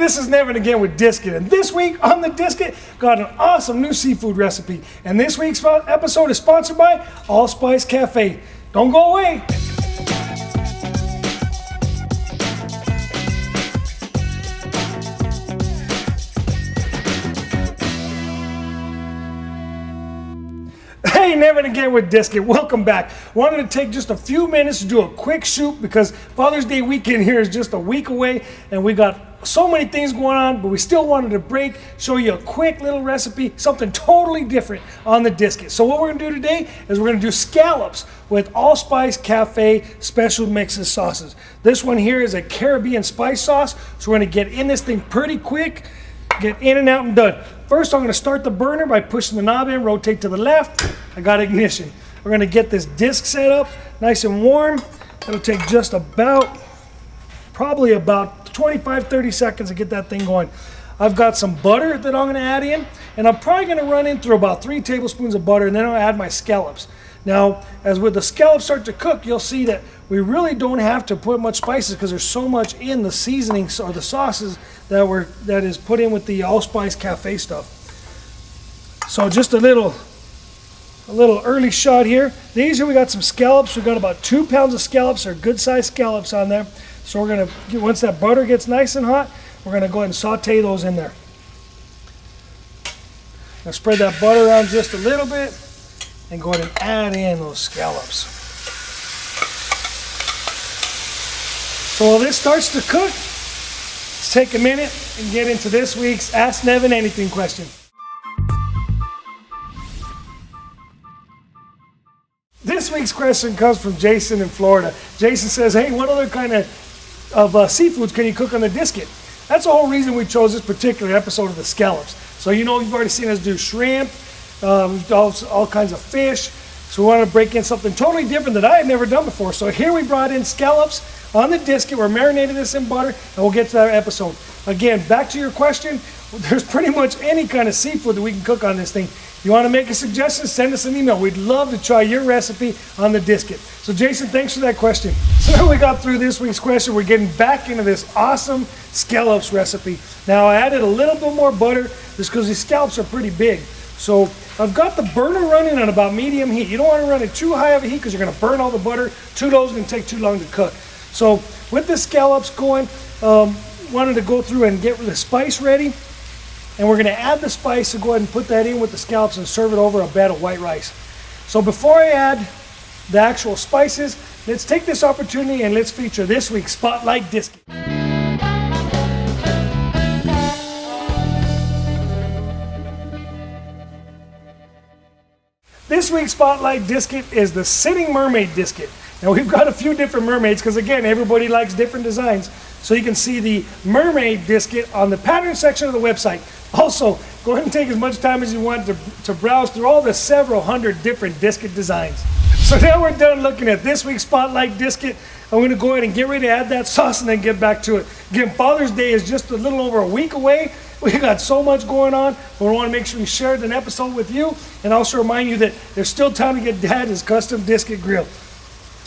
this is Nevin again with Discit, and this week on the Discit, got an awesome new seafood recipe. And this week's episode is sponsored by Allspice Cafe. Don't go away. Hey, Nevin again with Discit. Welcome back. Wanted to take just a few minutes to do a quick shoot because Father's Day weekend here is just a week away and we got so many things going on, but we still wanted to break, show you a quick little recipe, something totally different on the Discit. So what we're going to do today is we're going to do scallops with Allspice Cafe special mixes sauces. This one here is a Caribbean spice sauce, so we're going to get in this thing pretty quick, get in and out and done. First, I'm going to start the burner by pushing the knob in, rotate to the left. I got ignition. We're going to get this disc set up nice and warm. It'll take just probably about 25-30 seconds to get that thing going. I've got some butter that I'm going to add in, and I'm probably going to run in through about 3 tablespoons of butter, and then I'll add my scallops. Now, as with the scallops start to cook, you'll see that we really don't have to put much spices because there's so much in the seasonings or the sauces that is put in with the Allspice Cafe stuff. So just a little early shot here. These here we got some scallops. We got about 2 pounds of scallops. They're good sized scallops on there. So we're gonna, once that butter gets nice and hot, we're gonna go ahead and saute those in there. Now spread that butter around just a little bit and go ahead and add in those scallops. So while this starts to cook, let's take a minute and get into this week's Ask Nevin Anything question. This week's question comes from Jason in Florida. Jason says, hey, what other kind of seafoods can you cook on the Discit? That's the whole reason we chose this particular episode of the scallops. So you know, you've already seen us do shrimp, all kinds of fish. So we want to break in something totally different that I had never done before. So here we brought in scallops on the Discit. We're marinating this in butter, and we'll get to that episode. Again, back to your question, there's pretty much any kind of seafood that we can cook on this thing. You want to make a suggestion, send us an email. We'd love to try your recipe on the Discit. So Jason, thanks for that question. So now we got through this week's question, we're getting back into this awesome scallops recipe. Now I added a little bit more butter just because these scallops are pretty big. So I've got the burner running on about medium heat. You don't want to run it too high of a heat because you're going to burn all the butter. Too low is going to take too long to cook. So with the scallops going, wanted to go through and get the spice ready. And we're going to add the spice, so go ahead and put that in with the scallops and serve it over a bed of white rice. So before I add the actual spices, let's take this opportunity and let's feature this week's Spotlight Discit. This week's Spotlight Discit is the Sitting Mermaid Discit. Now we've got a few different mermaids because again, everybody likes different designs. So you can see the mermaid Discit on the pattern section of the website. Also, go ahead and take as much time as you want to browse through all the several hundred different Discit designs. So now we're done looking at this week's Spotlight Discit. I'm going to go ahead and get ready to add that sauce and then get back to it. Again, Father's Day is just a little over a week away. We got so much going on. We want to make sure we share an episode with you and also remind you that there's still time to get Dad's custom Discit grill.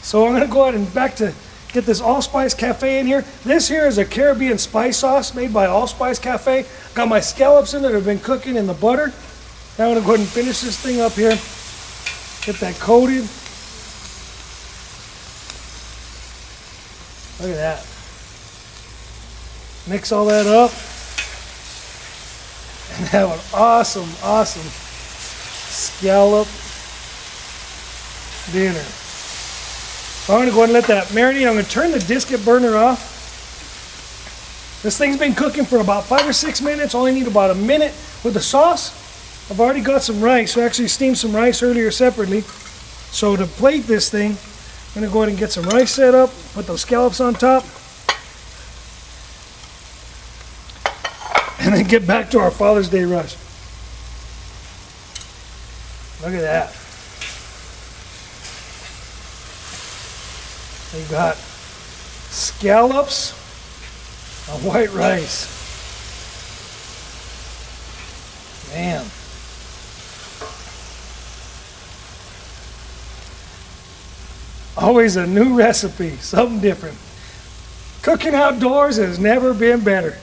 So I'm going to go ahead and get this Allspice Cafe in here. This here is a Caribbean spice sauce made by Allspice Cafe. Got my scallops in there that have been cooking in the butter. Now I'm going to go ahead and finish this thing up here. Get that coated. Look at that. Mix all that up. And have an awesome, awesome scallop dinner. So I'm going to go ahead and let that marinate. I'm going to turn the Discit burner off. This thing's been cooking for about 5 or 6 minutes. Only need about a minute with the sauce. I've already got some rice. We actually steamed some rice earlier separately. So to plate this thing, I'm going to go ahead and get some rice set up, put those scallops on top, and then get back to our Father's Day rush. Look at that. We've got scallops on white rice. Man. Always a new recipe, something different. Cooking outdoors has never been better.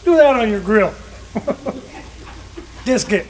Do that on your grill. Discit.